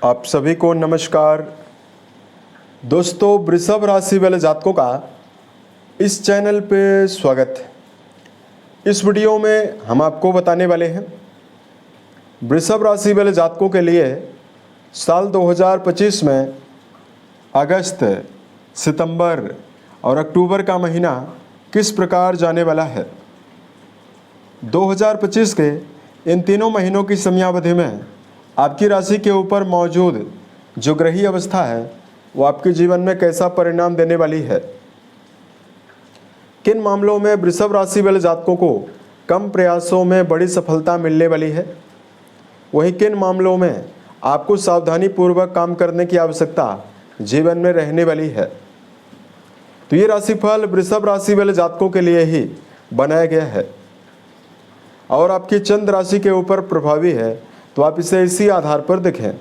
आप सभी को नमस्कार। दोस्तों, वृषभ राशि वाले जातकों का इस चैनल पे स्वागत है। इस वीडियो में हम आपको बताने वाले हैं वृषभ राशि वाले जातकों के लिए साल 2025 में अगस्त, सितंबर और अक्टूबर का महीना किस प्रकार जाने वाला है। 2025 के इन तीनों महीनों की समयावधि में आपकी राशि के ऊपर मौजूद जो ग्रही अवस्था है वो आपके जीवन में कैसा परिणाम देने वाली है। किन मामलों में वृषभ राशि वाले जातकों को कम प्रयासों में बड़ी सफलता मिलने वाली है, वहीं किन मामलों में आपको सावधानी पूर्वक काम करने की आवश्यकता जीवन में रहने वाली है। तो ये राशिफल वृषभ राशि वाले जातकों के लिए ही बनाया गया है और आपकी चंद्र राशि के ऊपर प्रभावी है, तो आप इसे इसी आधार पर देखें।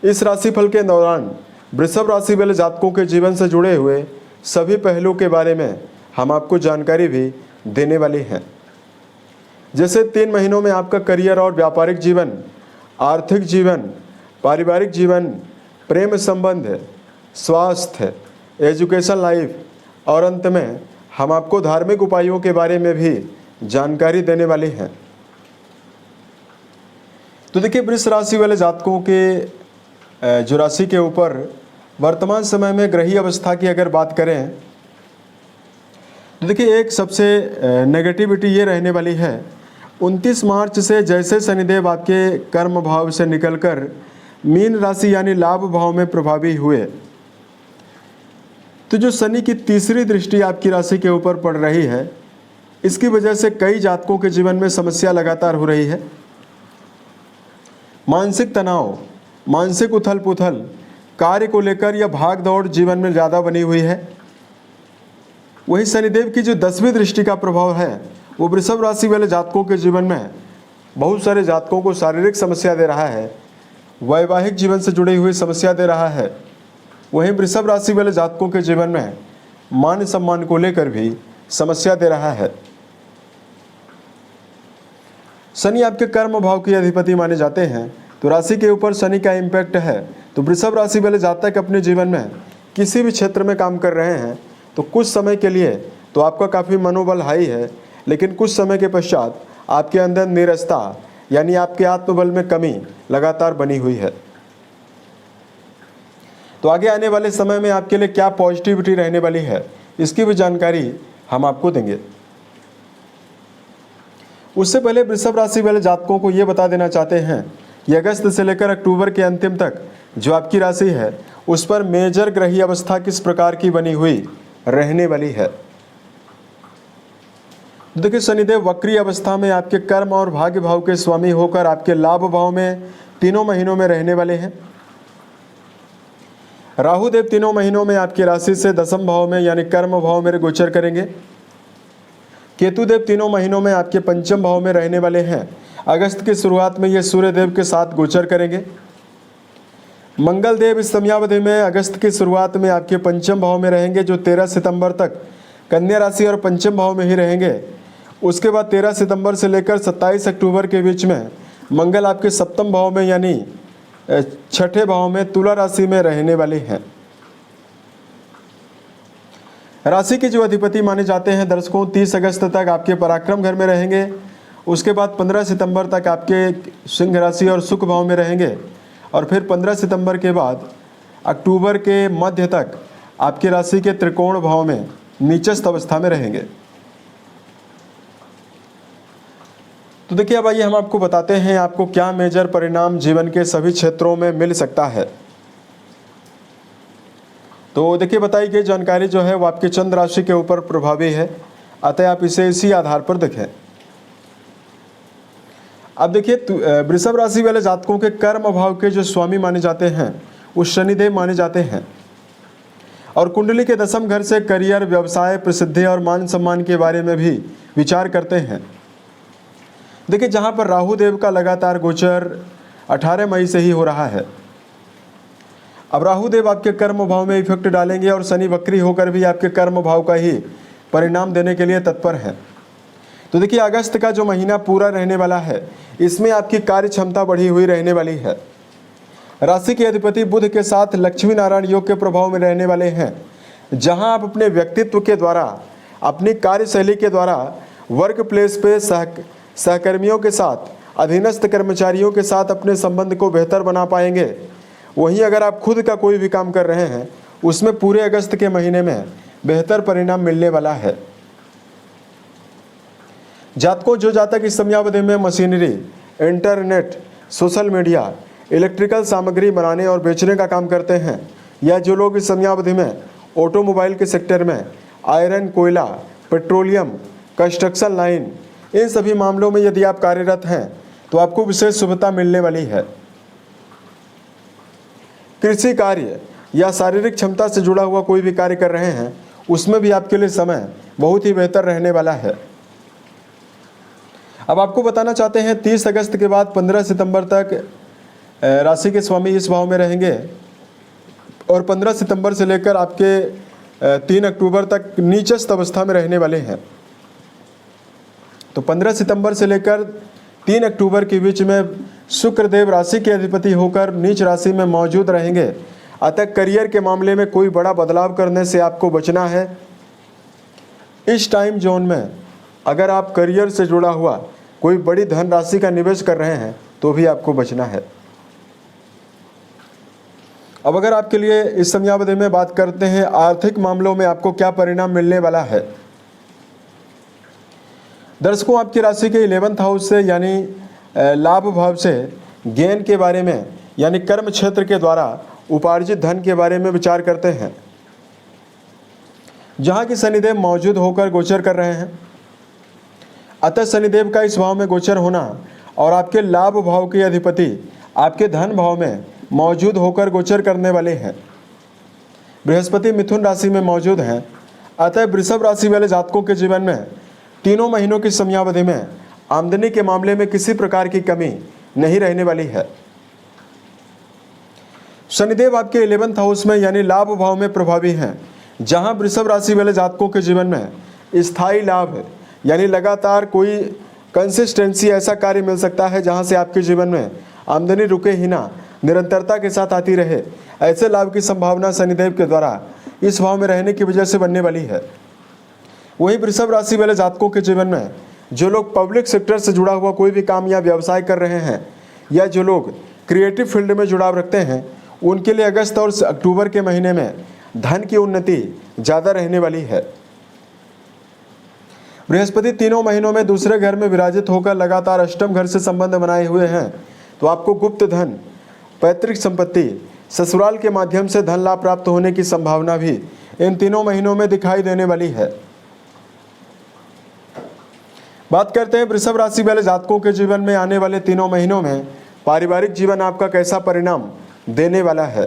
इस राशिफल के दौरान वृषभ राशि वाले जातकों के जीवन से जुड़े हुए सभी पहलुओं के बारे में हम आपको जानकारी भी देने वाले हैं। जैसे 3 महीनों में आपका करियर और व्यापारिक जीवन, आर्थिक जीवन, पारिवारिक जीवन, प्रेम संबंध, स्वास्थ्य, एजुकेशन लाइफ और अंत में हम आपको धार्मिक उपायों के बारे में भी जानकारी देने वाले हैं। तो देखिए, वृष राशि वाले जातकों के जो राशि के ऊपर वर्तमान समय में ग्रही अवस्था की अगर बात करें तो देखिए, एक सबसे नेगेटिविटी ये रहने वाली है 29 मार्च से जैसे शनिदेव आपके कर्म भाव से निकलकर मीन राशि यानी लाभ भाव में प्रभावी हुए, तो जो शनि की तीसरी दृष्टि आपकी राशि के ऊपर पड़ रही है, इसकी वजह से कई जातकों के जीवन में समस्या लगातार हो रही है। मानसिक तनाव, मानसिक उथल पुथल, कार्य को लेकर या भाग दौड़ जीवन में ज़्यादा बनी हुई है। वही शनिदेव की जो 10वीं दृष्टि का प्रभाव है वो वृषभ राशि वाले जातकों के जीवन में बहुत सारे जातकों को शारीरिक समस्या दे रहा है, वैवाहिक जीवन से जुड़ी हुई समस्या दे रहा है। वहीं वृषभ राशि वाले जातकों के जीवन में मान सम्मान को लेकर भी समस्या दे रहा है। शनि आपके कर्म भाव के अधिपति माने जाते हैं, तो राशि के ऊपर शनि का इम्पैक्ट है। तो वृषभ राशि वाले जातक अपने जीवन में किसी भी क्षेत्र में काम कर रहे हैं तो कुछ समय के लिए तो आपका काफ़ी मनोबल हाई है, लेकिन कुछ समय के पश्चात आपके अंदर नीरसता यानी आपके आत्मबल में कमी लगातार बनी हुई है। तो आगे आने वाले समय में आपके लिए क्या पॉजिटिविटी रहने वाली है, इसकी भी जानकारी हम आपको देंगे। उससे पहले वृषभ राशि वाले जातकों को ये बता देना चाहते हैं कि अगस्त से लेकर अक्टूबर के अंतिम तक जो आपकी राशि है उस पर मेजर ग्रही अवस्था किस प्रकार की बनी हुई रहने वाली है। देखिए, शनिदेव वक्री अवस्था में आपके कर्म और भाग्य भाव के स्वामी होकर आपके लाभ भाव में तीनों महीनों में रहने वाले हैं। राहु देव तीनों महीनों में आपकी राशि से 10वें भाव में यानी कर्म भाव में गोचर करेंगे। केतु देव तीनों महीनों में आपके 5वें भाव में रहने वाले हैं। अगस्त की शुरुआत में ये सूर्य देव के साथ गोचर करेंगे। मंगल देव इस समयावधि में अगस्त की शुरुआत में आपके 5वें भाव में रहेंगे, जो 13 सितंबर तक कन्या राशि और 5वें भाव में ही रहेंगे। उसके बाद 13 सितंबर से लेकर 27 अक्टूबर के बीच में मंगल आपके 7वें भाव में यानी 6ठे भाव में तुला राशि में रहने वाले हैं। राशि के जो अधिपति माने जाते हैं दर्शकों, 30 अगस्त तक आपके पराक्रम घर में रहेंगे। उसके बाद 15 सितंबर तक आपके सिंह राशि और सुख भाव में रहेंगे और फिर 15 सितंबर के बाद अक्टूबर के मध्य तक आपकी राशि के त्रिकोण भाव में नीचस्थ अवस्था में रहेंगे। तो देखिए, अब आइए हम आपको बताते हैं आपको क्या मेजर परिणाम जीवन के सभी क्षेत्रों में मिल सकता है। तो देखिए, बताई गई जानकारी जो है वो आपके चंद्र राशि के ऊपर प्रभावी है, अतः आप इसे इसी आधार पर देखें। अब देखिए, वृषभ राशि वाले जातकों के कर्म भाव के जो स्वामी माने जाते हैं वो शनिदेव माने जाते हैं और कुंडली के 10वें घर से करियर, व्यवसाय, प्रसिद्धि और मान सम्मान के बारे में भी विचार करते हैं। देखिए, जहाँ पर राहु देव का लगातार गोचर 18 मई से ही हो रहा है। अब राहु देव आपके कर्म भाव में इफेक्ट डालेंगे और शनि वक्री होकर भी आपके कर्म भाव का ही परिणाम देने के लिए तत्पर है। तो देखिए, अगस्त का जो महीना पूरा रहने वाला है इसमें आपकी कार्य क्षमता बढ़ी हुई रहने वाली है। राशि के अधिपति बुध के साथ लक्ष्मी नारायण योग के प्रभाव में रहने वाले हैं, जहां आप अपने व्यक्तित्व के द्वारा, अपनी कार्यशैली के द्वारा वर्क प्लेस पे सहकर्मियों के साथ, अधीनस्थ कर्मचारियों के साथ अपने संबंध को बेहतर बना पाएंगे। वहीं अगर आप खुद का कोई भी काम कर रहे हैं, उसमें पूरे अगस्त के महीने में बेहतर परिणाम मिलने वाला है। जातकों, जो जातक इस समयावधि में machinery, internet, social media, electrical सामग्री बनाने और बेचने का काम करते हैं, या जो लोग इस समयावधि में ऑटोमोबाइल के सेक्टर में आयरन, कोयला, पेट्रोलियम, कंस्ट्रक्शन लाइन, इन सभी मामलों में यदि आप कार्यरत हैं तो आपको विशेष शुभता मिलने वाली है। कृषि कार्य या शारीरिक क्षमता से जुड़ा हुआ कोई भी कार्य कर रहे हैं, उसमें भी आपके लिए समय बहुत ही बेहतर रहने वाला है। अब आपको बताना चाहते हैं 30 अगस्त के बाद 15 सितंबर तक राशि के स्वामी इस भाव में रहेंगे और 15 सितंबर से लेकर आपके 3 अक्टूबर तक नीचस्थ अवस्था में रहने वाले हैं। तो 15 सितंबर से लेकर 3 अक्टूबर के बीच में शुक्रदेव राशि के अधिपति होकर नीच राशि में मौजूद रहेंगे। अतः करियर के मामले में कोई बड़ा बदलाव करने से आपको बचना है। इस टाइम जोन में अगर आप करियर से जुड़ा हुआ कोई बड़ी धनराशि का निवेश कर रहे हैं तो भी आपको बचना है। अब अगर आपके लिए इस समयावधि में बात करते हैं आर्थिक मामलों में आपको क्या परिणाम मिलने वाला है। दर्शकों, आपकी राशि के 11th हाउस से यानी लाभ भाव से गेन के बारे में, यानी कर्म क्षेत्र के द्वारा उपार्जित धन के बारे में विचार करते हैं, जहां की शनिदेव मौजूद होकर गोचर कर रहे हैं। अतः शनिदेव का इस भाव में गोचर होना और आपके लाभ भाव के अधिपति आपके धन भाव में मौजूद होकर गोचर करने वाले हैं। बृहस्पति मिथुन राशि में मौजूद हैं। अतः वृषभ राशि वाले जातकों के जीवन में तीनों महीनों की समयावधि में आमदनी के मामले में किसी प्रकार की कमी नहीं रहने वाली है। शनिदेव आपके 11th हाउस में यानी लाभ भाव में प्रभावी हैं, जहां वृषभ राशि वाले जातकों के जीवन में स्थायी लाभ यानी लगातार कोई कंसिस्टेंसी ऐसा कार्य मिल सकता है जहां से आपके जीवन में आमदनी रुके ही ना, निरंतरता के साथ आती रहे। ऐसे लाभ की संभावना शनिदेव के द्वारा इस भाव में रहने की वजह से बनने वाली है। वहीं वृषभ राशि वाले जातकों के जीवन में जो लोग पब्लिक सेक्टर से जुड़ा हुआ कोई भी काम या व्यवसाय कर रहे हैं, या जो लोग क्रिएटिव फील्ड में जुड़ाव रखते हैं, उनके लिए अगस्त और अक्टूबर के महीने में धन की उन्नति ज़्यादा रहने वाली है। बृहस्पति तीनों महीनों में दूसरे घर में विराजित होकर लगातार अष्टम घर से संबंध बनाए हुए हैं, तो आपको गुप्त धन, पैतृक संपत्ति, ससुराल के माध्यम से धन लाभ प्राप्त होने की संभावना भी इन तीनों महीनों में दिखाई देने वाली है। बात करते हैं वृषभ राशि वाले जातकों के जीवन में आने वाले तीनों महीनों में पारिवारिक जीवन आपका कैसा परिणाम देने वाला है।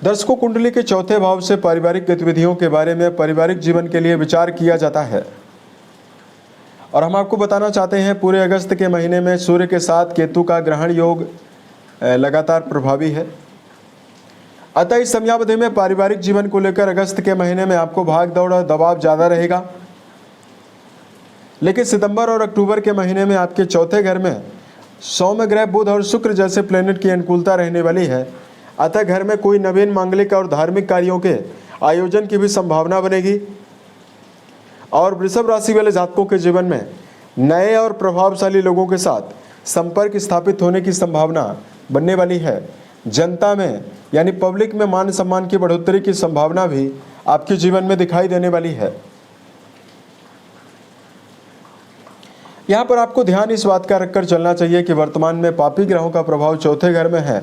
दर्शकों, कुंडली के चौथे भाव से पारिवारिक गतिविधियों के बारे में पारिवारिक जीवन के लिए विचार किया जाता है, और हम आपको बताना चाहते हैं पूरे अगस्त के महीने में सूर्य के साथ केतु का ग्रहण योग लगातार प्रभावी है। अतः इस समयावधि में पारिवारिक जीवन को लेकर अगस्त के महीने में आपको भाग दौड़ और दबाव ज़्यादा रहेगा। लेकिन सितंबर और अक्टूबर के महीने में आपके चौथे घर में सौम्य ग्रह बुध और शुक्र जैसे प्लेनेट की अनुकूलता रहने वाली है। अतः घर में कोई नवीन मांगलिक और धार्मिक कार्यों के आयोजन की भी संभावना बनेगी। और वृषभ राशि वाले जातकों के जीवन में नए और प्रभावशाली लोगों के साथ संपर्क स्थापित होने की संभावना बनने वाली है। जनता में यानी पब्लिक में मान सम्मान की बढ़ोतरी की संभावना भी आपके जीवन में दिखाई देने वाली है। यहाँ पर आपको ध्यान इस बात का रखकर चलना चाहिए कि वर्तमान में पापी ग्रहों का प्रभाव चौथे घर में है।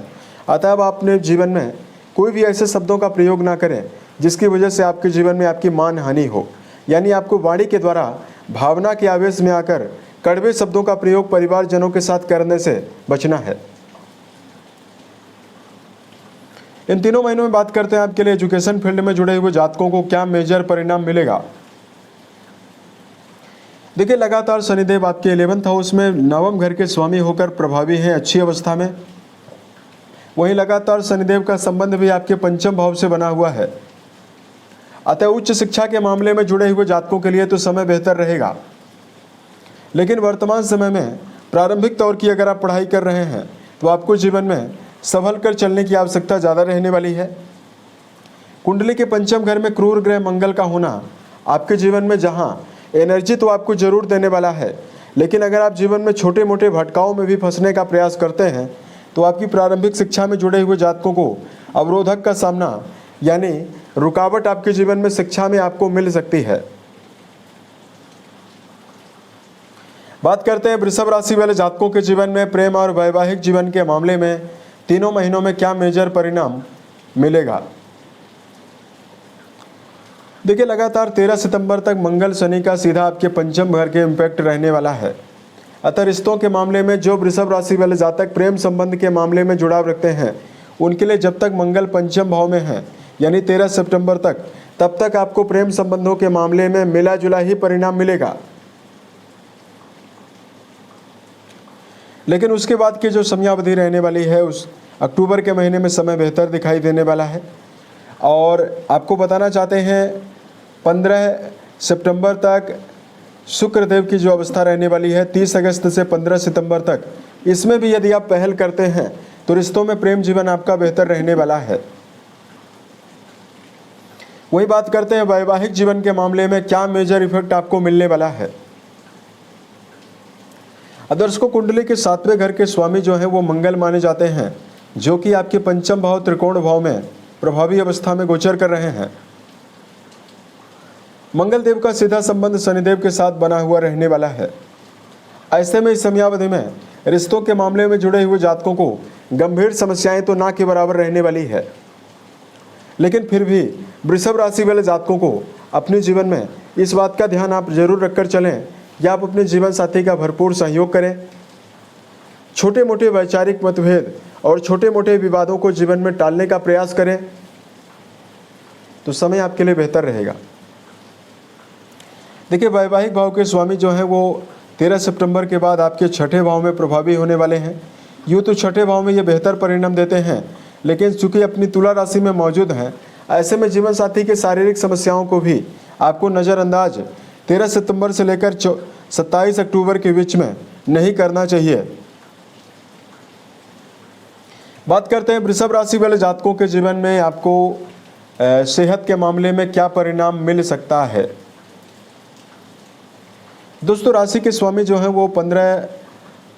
अतः अब आप अपने जीवन में कोई भी ऐसे शब्दों का प्रयोग ना करें जिसकी वजह से आपके जीवन में आपकी मान हानि हो, यानी आपको वाणी के द्वारा भावना के आवेश में आकर कड़वे शब्दों का प्रयोग परिवारजनों के साथ करने से बचना है। इन तीनों महीनों में बात करते हैं आपके लिए एजुकेशन फील्ड में जुड़े हुए जातकों को क्या मेजर परिणाम मिलेगा। देखिए, लगातार शनिदेव आपके 11th हाउस में नवम घर के स्वामी होकर प्रभावी हैं अच्छी अवस्था में। वहीं लगातार शनिदेव का संबंध भी आपके पंचम भाव से बना हुआ है। अतः उच्च शिक्षा के मामले में जुड़े हुए जातकों के लिए तो समय बेहतर रहेगा। लेकिन वर्तमान समय में प्रारंभिक तौर की अगर आप पढ़ाई कर रहे हैं तो आपको जीवन में संभल कर चलने की आवश्यकता ज़्यादा रहने वाली है। कुंडली के पंचम घर में क्रूर ग्रह मंगल का होना आपके जीवन में जहां एनर्जी तो आपको जरूर देने वाला है, लेकिन अगर आप जीवन में छोटे मोटे भटकाओं में भी फंसने का प्रयास करते हैं तो आपकी प्रारंभिक शिक्षा में जुड़े हुए जातकों को अवरोधक का सामना यानी रुकावट आपके जीवन में शिक्षा में आपको मिल सकती है। बात करते हैं वृषभ राशि वाले जातकों के जीवन में प्रेम और वैवाहिक जीवन के मामले में तीनों महीनों में क्या मेजर परिणाम मिलेगा। देखिए, लगातार 13 सितंबर तक मंगल शनि का सीधा आपके पंचम घर के इम्पैक्ट रहने वाला है। अतः रिश्तों के मामले में जो वृषभ राशि वाले जातक प्रेम संबंध के मामले में जुड़ाव रखते हैं उनके लिए जब तक मंगल पंचम भाव में है यानी 13 सितंबर तक, तब तक आपको प्रेम संबंधों के मामले में मिला जुला ही परिणाम मिलेगा। लेकिन उसके बाद की जो समयावधि रहने वाली है उस अक्टूबर के महीने में समय बेहतर दिखाई देने वाला है। और आपको बताना चाहते हैं 15 सितंबर तक शुक्रदेव की जो अवस्था रहने वाली है 30 अगस्त से 15 सितंबर तक, इसमें भी यदि आप पहल करते हैं तो रिश्तों में प्रेम जीवन आपका बेहतर रहने वाला है। वही बात करते हैं वैवाहिक जीवन के मामले में क्या मेजर इफेक्ट आपको मिलने वाला है। दर्शकों, कुंडली के 7वें घर के स्वामी जो है वो मंगल माने जाते हैं, जो कि आपके पंचम भाव त्रिकोण भाव में प्रभावी अवस्था में गोचर कर रहे हैं। मंगल देव का सीधा संबंध शनिदेव के साथ बना हुआ रहने वाला है। ऐसे में इस समयावधि में रिश्तों के मामले में जुड़े हुए जातकों को गंभीर समस्याएं तो ना के बराबर रहने वाली है, लेकिन फिर भी वृषभ राशि वाले जातकों को अपने जीवन में इस बात का ध्यान आप जरूर रखकर चलें या आप अपने जीवन साथी का भरपूर सहयोग करें। छोटे मोटे वैचारिक मतभेद और छोटे मोटे विवादों को जीवन में टालने का प्रयास करें तो समय आपके लिए बेहतर रहेगा। देखिए, वैवाहिक भाव के स्वामी जो हैं वो 13 सितंबर के बाद आपके छठे भाव में प्रभावी होने वाले हैं। यूँ तो छठे भाव में ये बेहतर परिणाम देते हैं, लेकिन चूंकि अपनी तुला राशि में मौजूद हैं, ऐसे में जीवन साथी की शारीरिक समस्याओं को भी आपको नज़रअंदाज 13 सितंबर से लेकर 27 अक्टूबर के बीच में नहीं करना चाहिए। बात करते हैं वृषभ राशि वाले जातकों के जीवन में आपको सेहत के मामले में क्या परिणाम मिल सकता है। दोस्तों, राशि के स्वामी जो हैं वो 15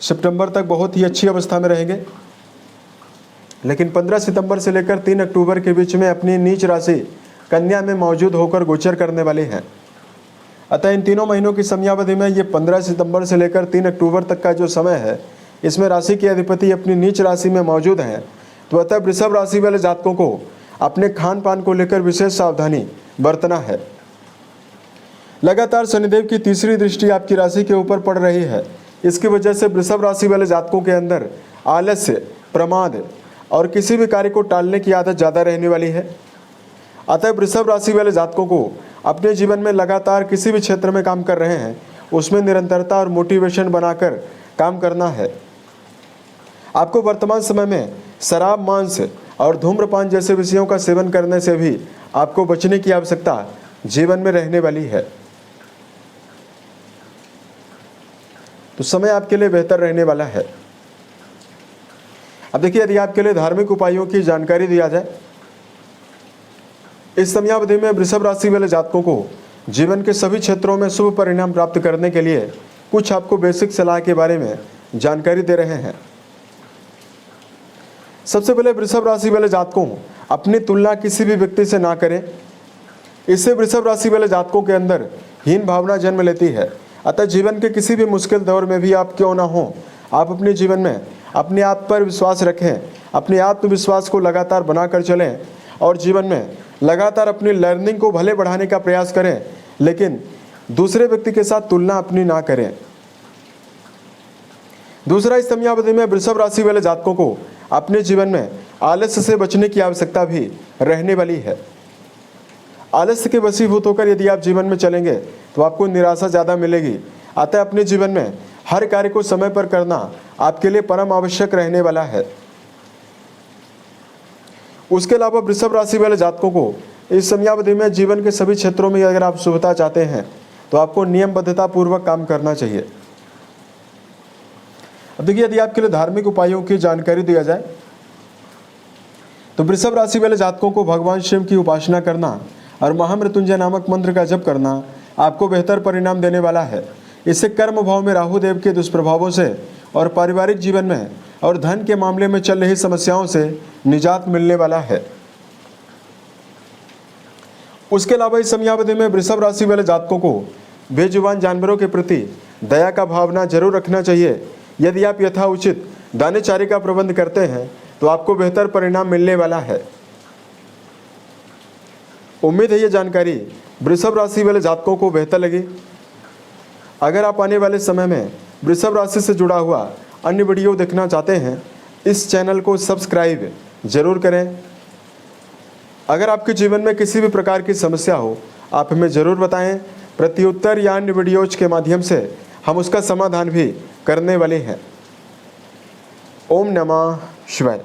सितंबर तक बहुत ही अच्छी अवस्था में रहेंगे, लेकिन 15 सितंबर से लेकर 3 अक्टूबर के बीच में अपनी नीच राशि कन्या में मौजूद होकर गोचर करने वाले हैं। अतः इन तीनों महीनों की समयावधि में ये 15 सितंबर से लेकर 3 अक्टूबर तक का जो समय है, इसमें राशि के अधिपति अपनी नीच राशि में मौजूद हैं। तो अतः वृषभ राशि वाले जातकों को अपने खान पान को लेकर विशेष सावधानी बरतना है। लगातार शनिदेव की तीसरी दृष्टि आपकी राशि के ऊपर पड़ रही है। इसकी वजह से वृषभ राशि वाले जातकों के अंदर आलस्य, प्रमाद और किसी भी कार्य को टालने की आदत ज़्यादा रहने वाली है। अतः वृषभ राशि वाले जातकों को अपने जीवन में लगातार किसी भी क्षेत्र में काम कर रहे हैं उसमें निरंतरता और मोटिवेशन बनाकर काम करना है। आपको वर्तमान समय में शराब, मांस और धूम्रपान जैसे विषयों का सेवन करने से भी आपको बचने की आवश्यकता जीवन में रहने वाली है। तो समय आपके लिए बेहतर रहने वाला है। अब देखिए, यदि आपके लिए धार्मिक उपायों की जानकारी दिया जाए, इस समयावधि में वृषभ राशि वाले जातकों को जीवन के सभी क्षेत्रों में शुभ परिणाम प्राप्त करने के लिए कुछ आपको बेसिक सलाह के बारे में जानकारी दे रहे हैं। सबसे पहले वृषभ राशि वाले जातकों अपनी तुलना किसी भी व्यक्ति से ना करें। इससे वृषभ राशि वाले जातकों के अंदर हीन भावना जन्म लेती है। अतः जीवन के किसी भी मुश्किल दौर में भी आप क्यों ना हो, आप अपने जीवन में अपने आप पर विश्वास रखें, अपने आत्मविश्वास को लगातार बनाकर चलें और जीवन में लगातार अपनी लर्निंग को भले बढ़ाने का प्रयास करें, लेकिन दूसरे व्यक्ति के साथ तुलना अपनी ना करें। दूसरा, इस समयावधि में वृषभ राशि वाले जातकों को अपने जीवन में आलस्य से बचने की आवश्यकता भी रहने वाली है। आलस्य के वशीभूत होकर यदि आप जीवन में चलेंगे तो आपको निराशा ज़्यादा मिलेगी। अतः अपने जीवन में हर कार्य को समय पर करना आपके लिए परम आवश्यक रहने वाला है। उसके अलावा वृषभ राशि वाले जातकों को इस समयावधि में जीवन के सभी क्षेत्रों में अगर आप शुभता चाहते हैं तो आपको नियमबद्धता पूर्वक काम करना चाहिए। अब देखिए, यदि आपके लिए धार्मिक उपायों की जानकारी दिया जाए तो वृषभ राशि वाले जातकों को भगवान शिव की उपासना करना और महामृत्युंजय नामक मंत्र का जप करना आपको बेहतर परिणाम देने वाला है। इससे कर्म भाव में राहु देव के दुष्प्रभावों से और पारिवारिक जीवन में और धन के मामले में चल रही समस्याओं से निजात मिलने वाला है। उसके अलावा इस समयावधि में वृषभ राशि वाले जातकों को बेजुबान जानवरों के प्रति दया का भावना जरूर रखना चाहिए। यदि आप यथाउचित दाने चारे का प्रबंध करते हैं तो आपको बेहतर परिणाम मिलने वाला है। उम्मीद है ये जानकारी वृषभ राशि वाले जातकों को बेहतर लगी। अगर आप आने वाले समय में वृषभ राशि से जुड़ा हुआ अन्य वीडियो देखना चाहते हैं, इस चैनल को सब्सक्राइब जरूर करें। अगर आपके जीवन में किसी भी प्रकार की समस्या हो, आप हमें ज़रूर बताएं। प्रत्युत्तर या अन्य वीडियोज के माध्यम से हम उसका समाधान भी करने वाले हैं। ओम नमः शिवाय।